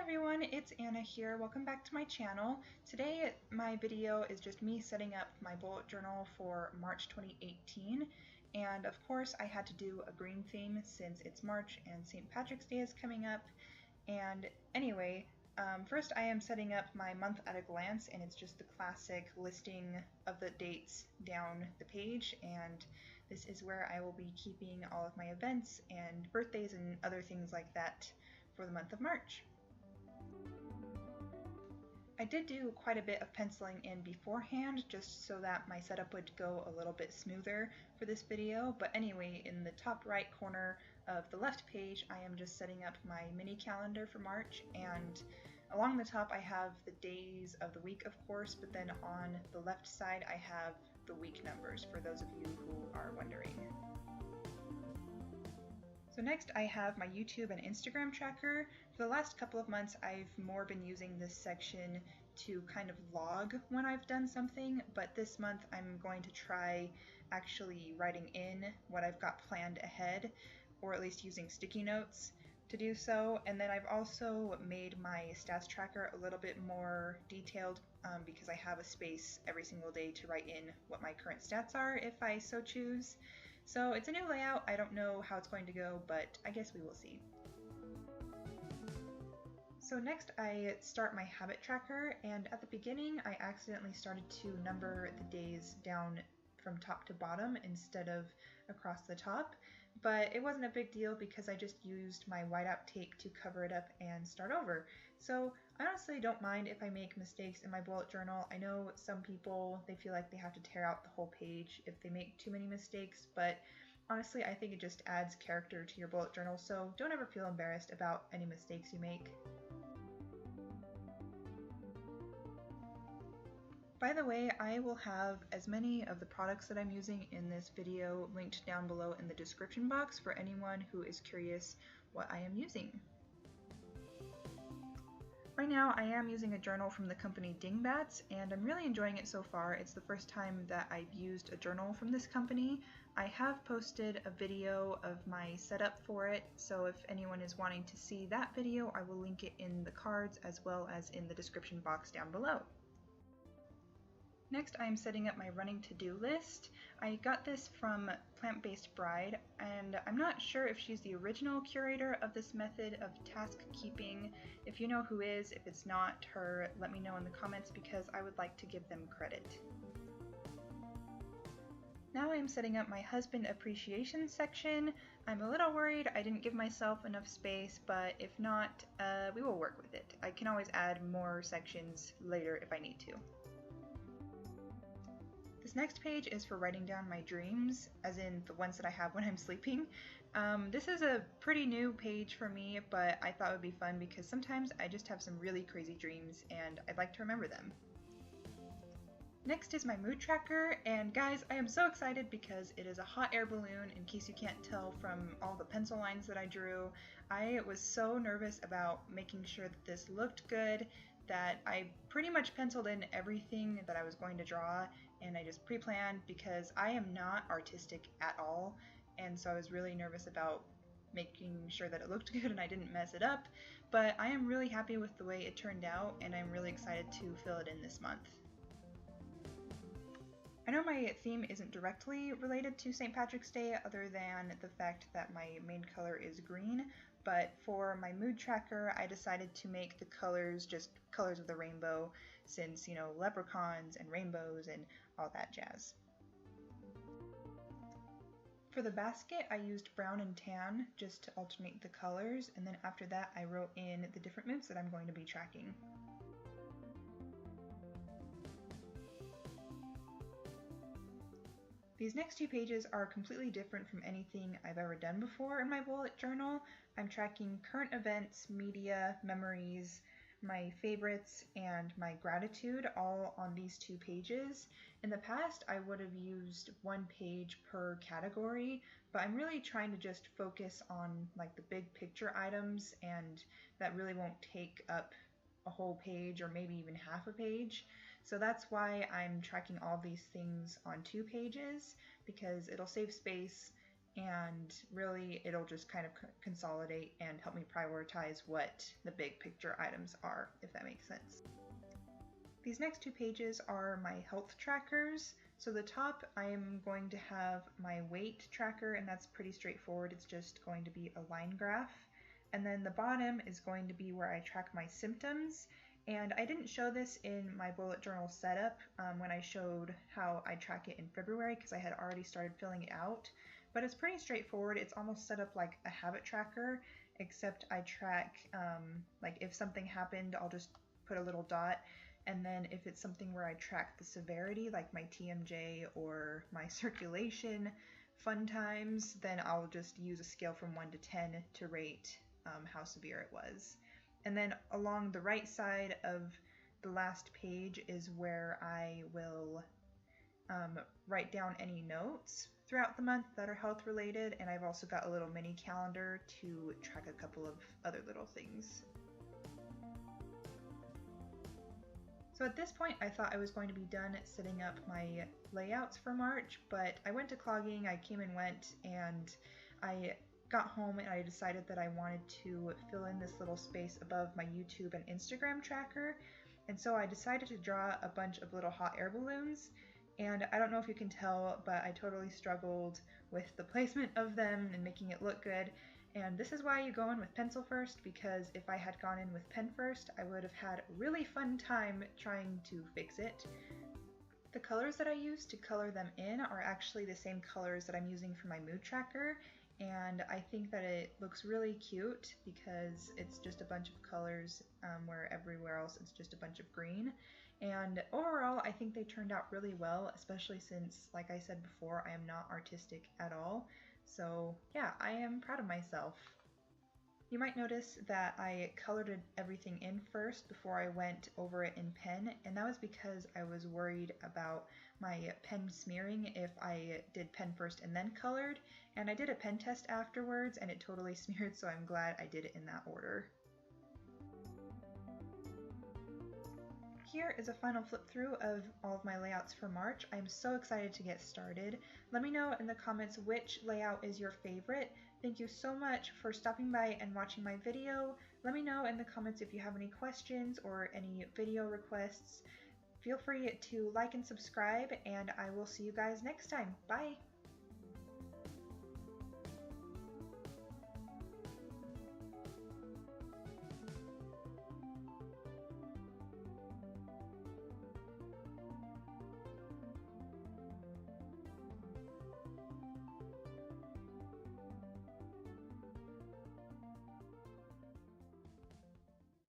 everyone, it's Anna here. Welcome back to my channel. Today my video is just me setting up my bullet journal for March 2018, and of course I had to do a green theme since it's March and St. Patrick's Day is coming up. And anyway, first I am setting up my month at a glance, and it's just the classic listing of the dates down the page, and this is where I will be keeping all of my events and birthdays and other things like that for the month of March. I did do quite a bit of penciling in beforehand just so that my setup would go a little bit smoother for this video, but anyway, in the top right corner of the left page I am just setting up my mini calendar for March, and along the top I have the days of the week, of course, but then on the left side I have the week numbers for those of you who are wondering. So next I have my YouTube and Instagram tracker. For the last couple of months I've more been using this section to kind of log when I've done something, but this month I'm going to try actually writing in what I've got planned ahead, or at least using sticky notes to do so. And then I've also made my stats tracker a little bit more detailed because I have a space every single day to write in what my current stats are if I so choose. So it's a new layout. I don't know how it's going to go, but I guess we will see. So next I start my habit tracker, and at the beginning I accidentally started to number the days down from top to bottom instead of across the top, but it wasn't a big deal because I just used my whiteout tape to cover it up and start over. So I honestly don't mind if I make mistakes in my bullet journal. I know some people, they feel like they have to tear out the whole page if they make too many mistakes, but honestly I think it just adds character to your bullet journal, so don't ever feel embarrassed about any mistakes you make. By the way, I will have as many of the products that I'm using in this video linked down below in the description box for anyone who is curious what I am using. Right now I am using a journal from the company Dingbats, and I'm really enjoying it so far. It's the first time that I've used a journal from this company. I have posted a video of my setup for it, so if anyone is wanting to see that video, I will link it in the cards as well as in the description box down below. Next, I'm setting up my running to-do list. I got this from Plant-Based Bride, and I'm not sure if she's the original curator of this method of task keeping. If you know who is, if it's not her, let me know in the comments because I would like to give them credit. Now I'm setting up my husband appreciation section. I'm a little worried I didn't give myself enough space, but if not, we will work with it. I can always add more sections later if I need to. This next page is for writing down my dreams, as in the ones that I have when I'm sleeping. This is a pretty new page for me, but I thought it would be fun because sometimes I just have some really crazy dreams and I'd like to remember them. Next is my mood tracker, and guys, I am so excited because it is a hot air balloon, in case you can't tell from all the pencil lines that I drew. I was so nervous about making sure that this looked good that I pretty much penciled in everything that I was going to draw, and I just pre-planned because I am not artistic at all, and so I was really nervous about making sure that it looked good and I didn't mess it up, but I am really happy with the way it turned out, and I'm really excited to fill it in this month. I know my theme isn't directly related to St. Patrick's Day other than the fact that my main color is green, but for my mood tracker I decided to make the colors just colors of the rainbow since, you know, leprechauns and rainbows and all that jazz. For the basket I used brown and tan just to alternate the colors, and then after that I wrote in the different moods that I'm going to be tracking. These next two pages are completely different from anything I've ever done before in my bullet journal. I'm tracking current events, media, memories, my favorites, and my gratitude all on these two pages. In the past, I would have used one page per category, but I'm really trying to just focus on like the big picture items, and that really won't take up a whole page or maybe even half a page. So that's why I'm tracking all these things on 2 pages, because it'll save space and really it'll just kind of consolidate and help me prioritize what the big picture items are, if that makes sense. These next two pages are my health trackers. So the top, I'm going to have my weight tracker, and that's pretty straightforward. It's just going to be a line graph. And then the bottom is going to be where I track my symptoms. And I didn't show this in my bullet journal setup when I showed how I track it in February, because I had already started filling it out. But it's pretty straightforward. It's almost set up like a habit tracker, except I track, like if something happened, I'll just put a little dot. And then if it's something where I track the severity, like my TMJ or my circulation fun times, then I'll just use a scale from 1 to 10 to rate how severe it was. And then along the right side of the last page is where I will write down any notes throughout the month that are health related, and I've also got a little mini calendar to track a couple of other little things. So at this point I thought I was going to be done setting up my layouts for March, but I went to clogging, I came and went, and I got home and I decided that I wanted to fill in this little space above my YouTube and Instagram tracker, and so I decided to draw a bunch of little hot air balloons. And I don't know if you can tell, but I totally struggled with the placement of them and making it look good. And this is why you go in with pencil first, because if I had gone in with pen first, I would have had a really fun time trying to fix it. The colors that I use to color them in are actually the same colors that I'm using for my mood tracker, and I think that it looks really cute because it's just a bunch of colors where everywhere else it's just a bunch of green. And overall, I think they turned out really well, especially since, like I said before, I am not artistic at all. So yeah, I am proud of myself. You might notice that I colored everything in first before I went over it in pen, and that was because I was worried about my pen smearing if I did pen first and then colored, and I did a pen test afterwards and it totally smeared, so I'm glad I did it in that order. Here is a final flip through of all of my layouts for March. I'm so excited to get started. Let me know in the comments which layout is your favorite. Thank you so much for stopping by and watching my video. Let me know in the comments if you have any questions or any video requests. Feel free to like and subscribe, and I will see you guys next time. Bye!